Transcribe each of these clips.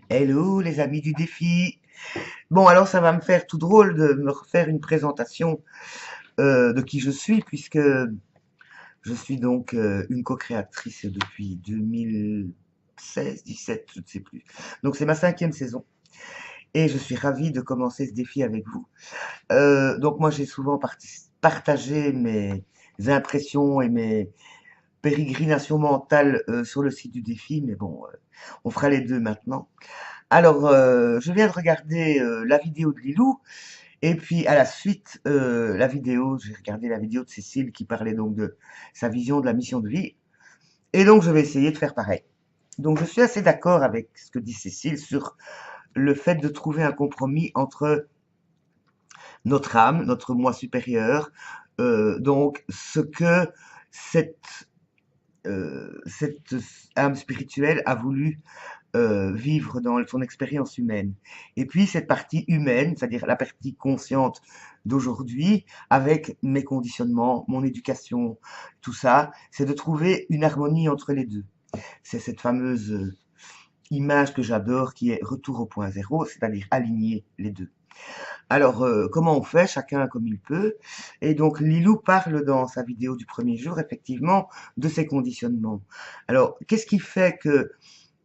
Hello les amis du défi. Bon alors ça va me faire tout drôle de me refaire une présentation de qui je suis puisque je suis donc une co-créatrice depuis 2016, 17, je ne sais plus. Donc c'est ma 5e saison et je suis ravie de commencer ce défi avec vous. Donc moi j'ai souvent partagé mes impressions et mes pérégrinations mentales sur le site du défi, mais bon, on fera les deux maintenant. Alors, je viens de regarder la vidéo de Lilou, et puis à la suite, j'ai regardé la vidéo de Cécile qui parlait donc de sa vision de la mission de vie, et donc je vais essayer de faire pareil. Donc je suis assez d'accord avec ce que dit Cécile sur le fait de trouver un compromis entre notre âme, notre moi supérieur, donc ce que cette, cette âme spirituelle a voulu vivre dans son expérience humaine. Et puis cette partie humaine, c'est-à-dire la partie consciente d'aujourd'hui, avec mes conditionnements, mon éducation, tout ça, c'est de trouver une harmonie entre les deux. C'est cette fameuse image que j'adore qui est retour au point zéro, c'est-à-dire aligner les deux. Alors, comment on fait? Chacun comme il peut. Et donc, Lilou parle dans sa vidéo du premier jour, effectivement, de ses conditionnements. Alors, qu'est-ce qui fait que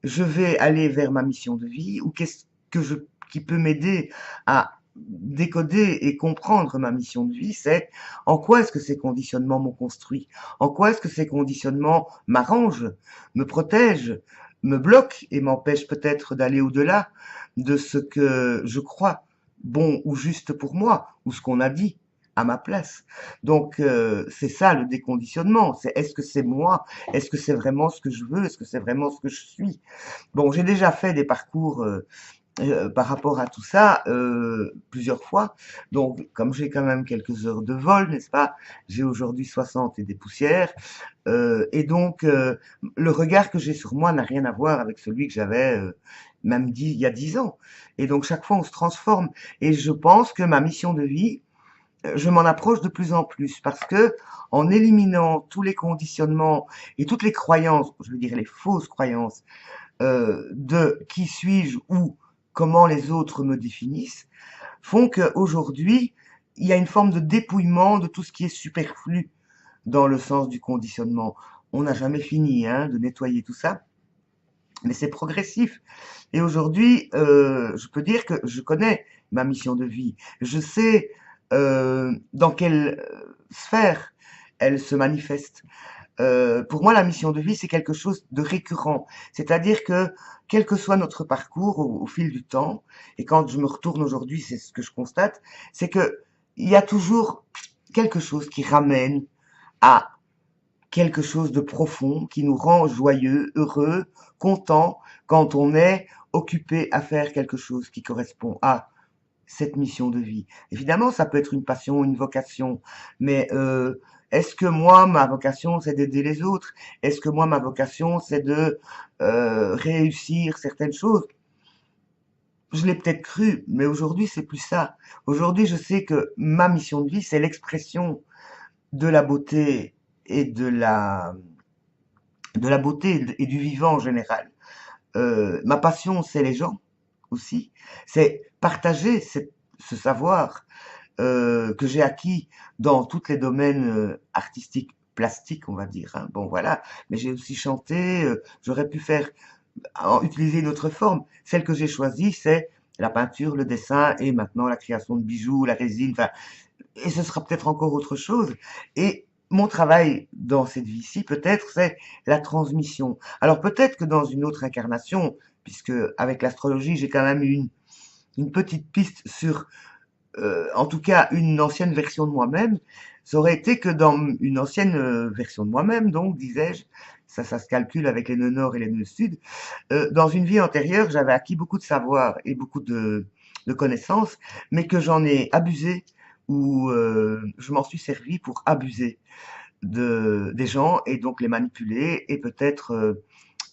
je vais aller vers ma mission de vie ou qu'est-ce que je qui peut m'aider à décoder et comprendre ma mission de vie, c'est en quoi est-ce que ces conditionnements m'ont construit, en quoi est-ce que ces conditionnements m'arrangent, me protègent, me bloquent et m'empêchent peut-être d'aller au-delà de ce que je crois bon ou juste pour moi ou ce qu'on a dit à ma place. Donc c'est ça le déconditionnement, c'est est-ce que c'est moi, est-ce que c'est vraiment ce que je veux, est-ce que c'est vraiment ce que je suis. Bon, j'ai déjà fait des parcours par rapport à tout ça plusieurs fois. Donc, comme j'ai quand même quelques heures de vol, n'est-ce pas? J'ai aujourd'hui 60 et des poussières. Et donc, le regard que j'ai sur moi n'a rien à voir avec celui que j'avais même il y a 10 ans. Et donc, chaque fois, on se transforme. Et je pense que ma mission de vie, je m'en approche de plus en plus parce que en éliminant tous les conditionnements et toutes les croyances, je veux dire les fausses croyances de qui suis-je ou comment les autres me définissent, font qu'aujourd'hui, il y a une forme de dépouillement de tout ce qui est superflu dans le sens du conditionnement. On n'a jamais fini hein, de nettoyer tout ça, mais c'est progressif. Et aujourd'hui, je peux dire que je connais ma mission de vie. Je sais dans quelle sphère elle se manifeste. Pour moi, la mission de vie, c'est quelque chose de récurrent. C'est-à-dire que, quel que soit notre parcours au fil du temps, et quand je me retourne aujourd'hui, c'est ce que je constate, c'est que il y a toujours quelque chose qui ramène à quelque chose de profond, qui nous rend joyeux, heureux, content, quand on est occupé à faire quelque chose qui correspond à cette mission de vie. Évidemment, ça peut être une passion, une vocation, mais est-ce que moi, ma vocation, c'est d'aider les autres? Est-ce que moi, ma vocation, c'est de réussir certaines choses? Je l'ai peut-être cru, mais aujourd'hui, c'est plus ça. Aujourd'hui, je sais que ma mission de vie, c'est l'expression de la beauté et de la beauté et du vivant en général. Ma passion, c'est les gens aussi. C'est partager ce savoir que j'ai acquis dans tous les domaines artistiques, plastiques, on va dire. Hein. Bon, voilà. Mais j'ai aussi chanté. J'aurais pu utiliser une autre forme. Celle que j'ai choisie, c'est la peinture, le dessin et maintenant la création de bijoux, la résine. Enfin, et ce sera peut-être encore autre chose. Et mon travail dans cette vie-ci, peut-être, c'est la transmission. Alors peut-être que dans une autre incarnation, puisque avec l'astrologie, j'ai quand même une petite piste sur en tout cas une ancienne version de moi-même, ça aurait été que dans une ancienne version de moi-même, donc disais-je, ça se calcule avec les nœuds nord et les nœuds sud, dans une vie antérieure, j'avais acquis beaucoup de savoir et beaucoup de connaissances, mais que j'en ai abusé ou je m'en suis servi pour abuser des gens et donc les manipuler et peut-être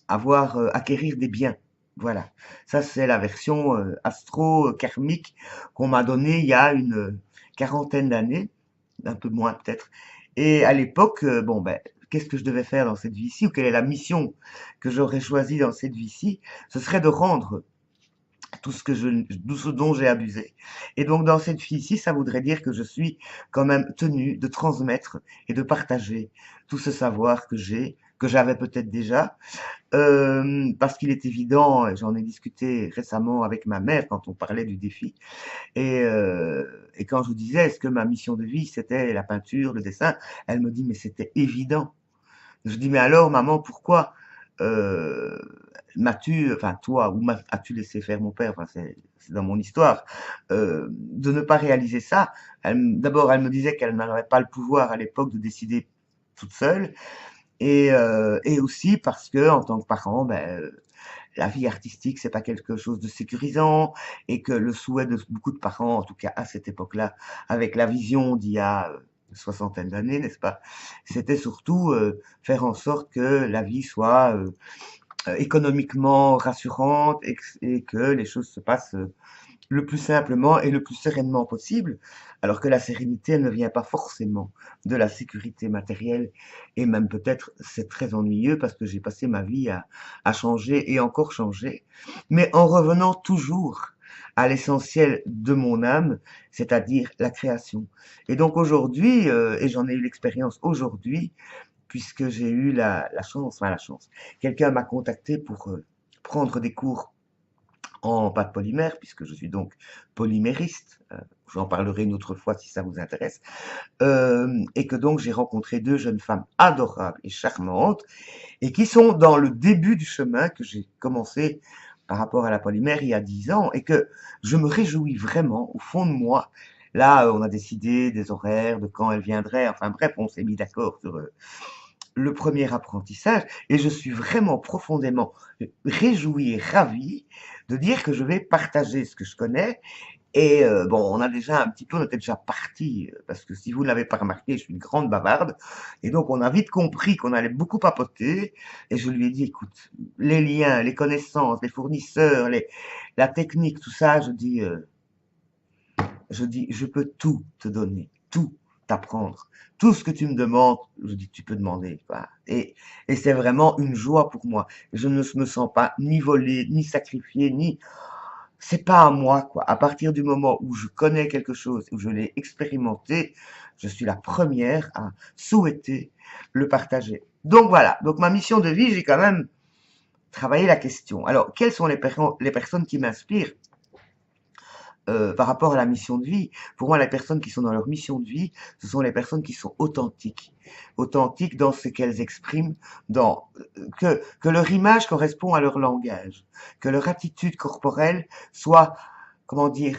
acquérir des biens. Voilà. Ça, c'est la version astro-karmique qu'on m'a donnée il y a une quarantaine d'années, un peu moins peut-être. Et à l'époque, bon, ben, qu'est-ce que je devais faire dans cette vie-ci ou quelle est la mission que j'aurais choisie dans cette vie-ci? Ce serait de rendre. tout ce dont j'ai abusé. Et donc, dans cette vie-ci, ça voudrait dire que je suis quand même tenu de transmettre et de partager tout ce savoir que j'avais peut-être déjà, parce qu'il est évident, et j'en ai discuté récemment avec ma mère quand on parlait du défi, et quand je disais, est-ce que ma mission de vie, c'était la peinture, le dessin, elle me dit, mais c'était évident. Je dis, mais alors, maman, pourquoi euh, m'as-tu, enfin, toi, ou as-tu laissé faire mon père, enfin, c'est dans mon histoire, de ne pas réaliser ça. D'abord, elle me disait qu'elle n'avait pas le pouvoir à l'époque de décider toute seule, et aussi parce que, en tant que parent, ben, la vie artistique, c'est pas quelque chose de sécurisant, et que le souhait de beaucoup de parents, en tout cas à cette époque-là, avec la vision d'il y a une soixantaine d'années, n'est-ce pas, c'était surtout faire en sorte que la vie soit économiquement rassurante et que les choses se passent le plus simplement et le plus sereinement possible, alors que la sérénité ne vient pas forcément de la sécurité matérielle, et même peut-être c'est très ennuyeux parce que j'ai passé ma vie à changer et encore changer, mais en revenant toujours à l'essentiel de mon âme, c'est-à-dire la création. Et donc aujourd'hui, et j'en ai eu l'expérience aujourd'hui, puisque j'ai eu la chance, enfin la chance, quelqu'un m'a contacté pour prendre des cours en pâte polymère, puisque je suis donc polymériste. J'en parlerai une autre fois si ça vous intéresse. Et que donc j'ai rencontré deux jeunes femmes adorables et charmantes, et qui sont dans le début du chemin que j'ai commencé par rapport à la polymère il y a 10 ans, et que je me réjouis vraiment au fond de moi. Là, on a décidé des horaires, de quand elles viendraient, enfin bref, on s'est mis d'accord sur le premier apprentissage, et je suis vraiment profondément réjoui et ravi de dire que je vais partager ce que je connais. Et bon, on a déjà un petit peu, on était déjà parti, parce que si vous ne l'avez pas remarqué, je suis une grande bavarde, et donc on a vite compris qu'on allait beaucoup papoter, et je lui ai dit, écoute, les liens, les connaissances, les fournisseurs, la technique, tout ça, je dis, je peux tout te donner, tout t'apprendre. Tout ce que tu me demandes, je dis, tu peux demander, quoi. Et c'est vraiment une joie pour moi. Je ne me sens pas ni volé, ni sacrifié, ni, c'est pas à moi, quoi. À partir du moment où je connais quelque chose, où je l'ai expérimenté, je suis la première à souhaiter le partager. Donc voilà. Donc ma mission de vie, j'ai quand même travaillé la question. Alors, quelles sont les personnes qui m'inspirent? Par rapport à la mission de vie. Pour moi, les personnes qui sont dans leur mission de vie, ce sont les personnes qui sont authentiques. Authentiques dans ce qu'elles expriment, dans que leur image correspond à leur langage, que leur attitude corporelle soit, comment dire,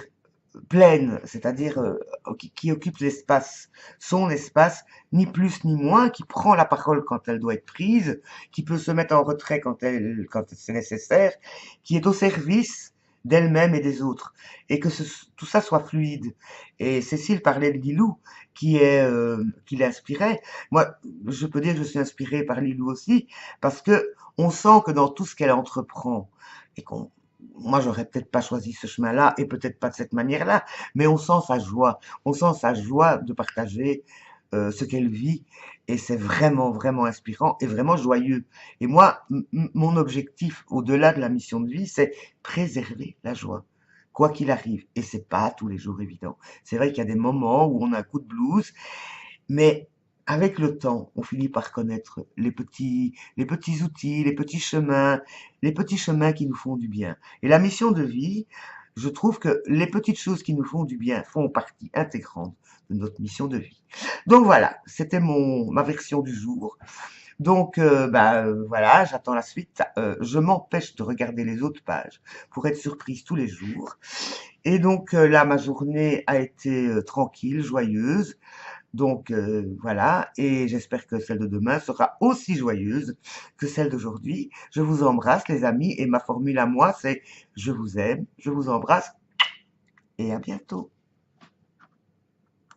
pleine, c'est-à-dire qui occupe l'espace, son espace, ni plus ni moins, qui prend la parole quand elle doit être prise, qui peut se mettre en retrait quand c'est nécessaire, qui est au service d'elle-même et des autres, et que tout ça soit fluide. Et Cécile parlait de Lilou, qui l'inspirait. Moi, je peux dire que je suis inspirée par Lilou aussi, parce que on sent que dans tout ce qu'elle entreprend, et qu'on moi, j'aurais peut-être pas choisi ce chemin-là et peut-être pas de cette manière-là, mais on sent sa joie. On sent sa joie de partager ce qu'elle vit, et c'est vraiment, vraiment inspirant et vraiment joyeux. Et moi, mon objectif, au-delà de la mission de vie, c'est préserver la joie, quoi qu'il arrive. Et c'est pas tous les jours évident. C'est vrai qu'il y a des moments où on a un coup de blues, mais avec le temps, on finit par connaître les petits outils, les petits chemins qui nous font du bien. Et la mission de vie, je trouve que les petites choses qui nous font du bien font partie intégrante de notre mission de vie. Donc voilà, c'était ma version du jour. Donc voilà, j'attends la suite. Je m'empêche de regarder les autres pages pour être surprise tous les jours. Et donc là, ma journée a été tranquille, joyeuse. Donc voilà, et j'espère que celle de demain sera aussi joyeuse que celle d'aujourd'hui. Je vous embrasse les amis, et ma formule à moi c'est je vous aime, je vous embrasse et à bientôt.